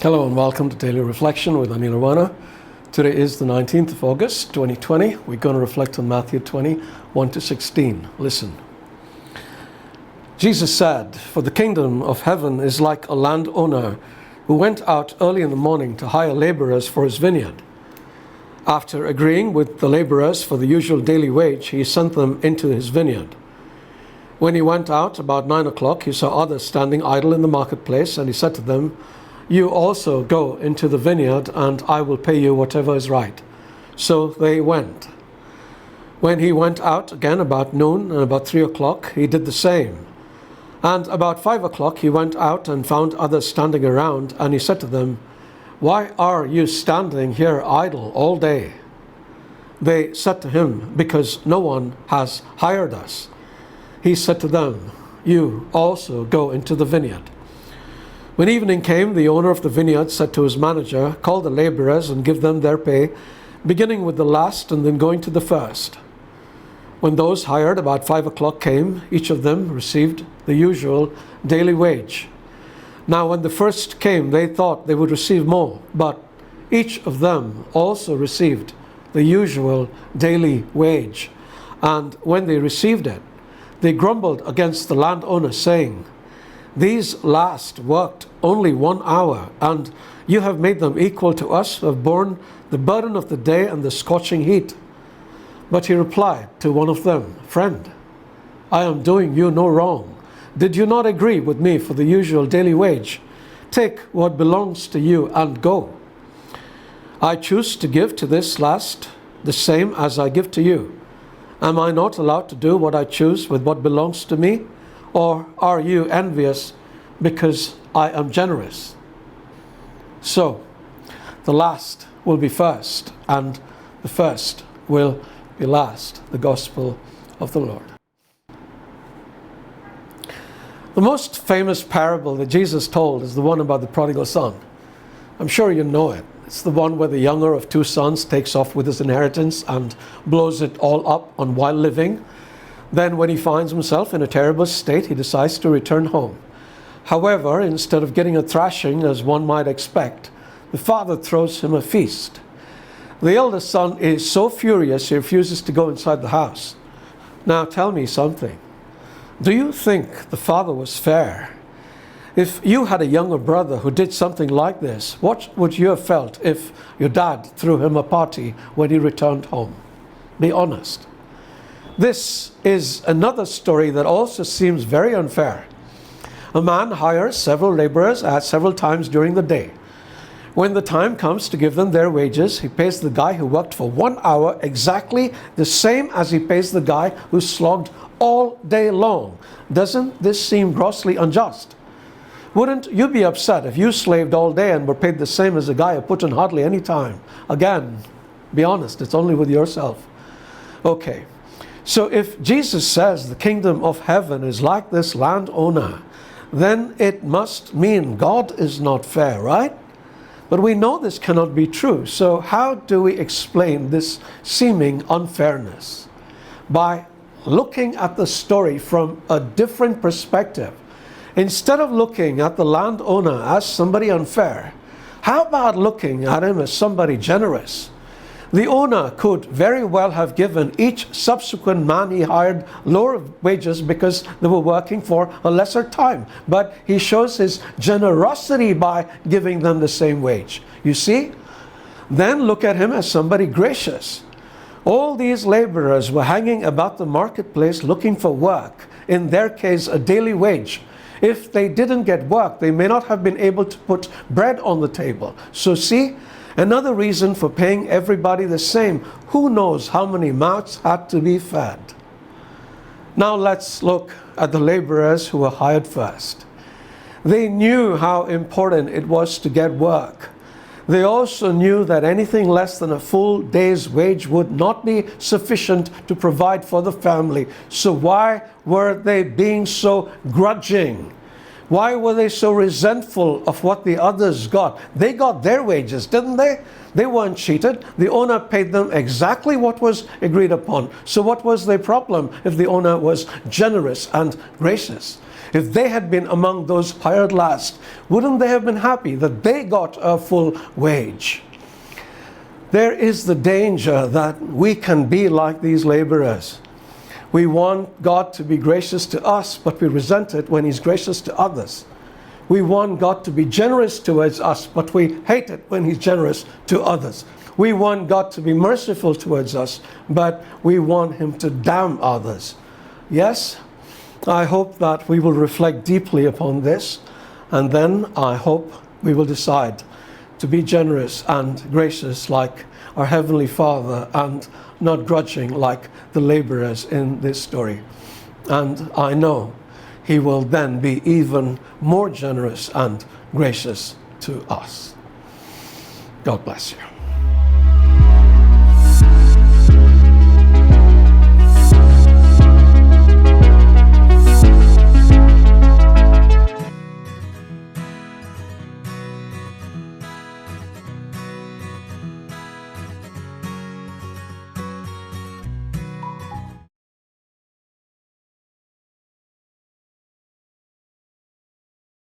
Hello and welcome to Daily Reflection with Aneel Aranha. Today is the 19th of August, 2020. We're going to reflect on Matthew 20, 1 to 16. Listen. Jesus said, "For the kingdom of heaven is like a landowner who went out early in the morning to hire laborers for his vineyard. After agreeing with the laborers for the usual daily wage, he sent them into his vineyard. When he went out about 9 o'clock, he saw others standing idle in the marketplace, and he said to them, 'You also go into the vineyard, and I will pay you whatever is right.' So they went. When he went out again about noon and about 3 o'clock, he did the same. And about 5 o'clock he went out and found others standing around, and he said to them, 'Why are you standing here idle all day?' They said to him, 'Because no one has hired us.' He said to them, 'You also go into the vineyard.' When evening came, the owner of the vineyard said to his manager, 'Call the laborers and give them their pay, beginning with the last and then going to the first.' When those hired about 5 o'clock came, each of them received the usual daily wage. Now when the first came, they thought they would receive more, but each of them also received the usual daily wage. And when they received it, they grumbled against the landowner, saying, 'These last worked only 1 hour, and you have made them equal to us who have borne the burden of the day and the scorching heat.' But he replied to one of them, 'Friend, I am doing you no wrong. Did you not agree with me for the usual daily wage? Take what belongs to you and go. I choose to give to this last the same as I give to you. Am I not allowed to do what I choose with what belongs to me? Or are you envious because I am generous?' So, the last will be first, and the first will be last." The Gospel of the Lord. The most famous parable that Jesus told is the one about the prodigal son. I'm sure you know it. It's the one where the younger of 2 sons takes off with his inheritance and blows it all up on wild living. Then when he finds himself in a terrible state, he decides to return home. However, instead of getting a thrashing, as one might expect, the father throws him a feast. The eldest son is so furious he refuses to go inside the house. Now tell me something. Do you think the father was fair? If you had a younger brother who did something like this, what would you have felt if your dad threw him a party when he returned home? Be honest. This is another story that also seems very unfair. A man hires several laborers at several times during the day. When the time comes to give them their wages, he pays the guy who worked for 1 hour exactly the same as he pays the guy who slogged all day long. Doesn't this seem grossly unjust? Wouldn't you be upset if you slaved all day and were paid the same as a guy who put in hardly any time? Again, be honest, it's only with yourself. Okay. So if Jesus says the kingdom of heaven is like this landowner, then it must mean God is not fair, right? But we know this cannot be true. So how do we explain this seeming unfairness? By looking at the story from a different perspective. Instead of looking at the landowner as somebody unfair, how about looking at him as somebody generous? The owner could very well have given each subsequent man he hired lower wages because they were working for a lesser time. But he shows his generosity by giving them the same wage. You see? Then look at him as somebody gracious. All these laborers were hanging about the marketplace looking for work, in their case a daily wage. If they didn't get work, they may not have been able to put bread on the table. So see? Another reason for paying everybody the same. Who knows how many mouths had to be fed? Now let's look at the laborers who were hired first. They knew how important it was to get work. They also knew that anything less than a full day's wage would not be sufficient to provide for the family. So why were they being so grudging? Why were they so resentful of what the others got? They got their wages, didn't they? They weren't cheated. The owner paid them exactly what was agreed upon. So what was their problem if the owner was generous and gracious? If they had been among those hired last, wouldn't they have been happy that they got a full wage? There is the danger that we can be like these laborers. We want God to be gracious to us, but we resent it when He's gracious to others. We want God to be generous towards us, but we hate it when He's generous to others. We want God to be merciful towards us, but we want Him to damn others. Yes, I hope that we will reflect deeply upon this, and then I hope we will decide to be generous and gracious like our Heavenly Father, and not grudging like the laborers in this story. And I know He will then be even more generous and gracious to us. God bless you.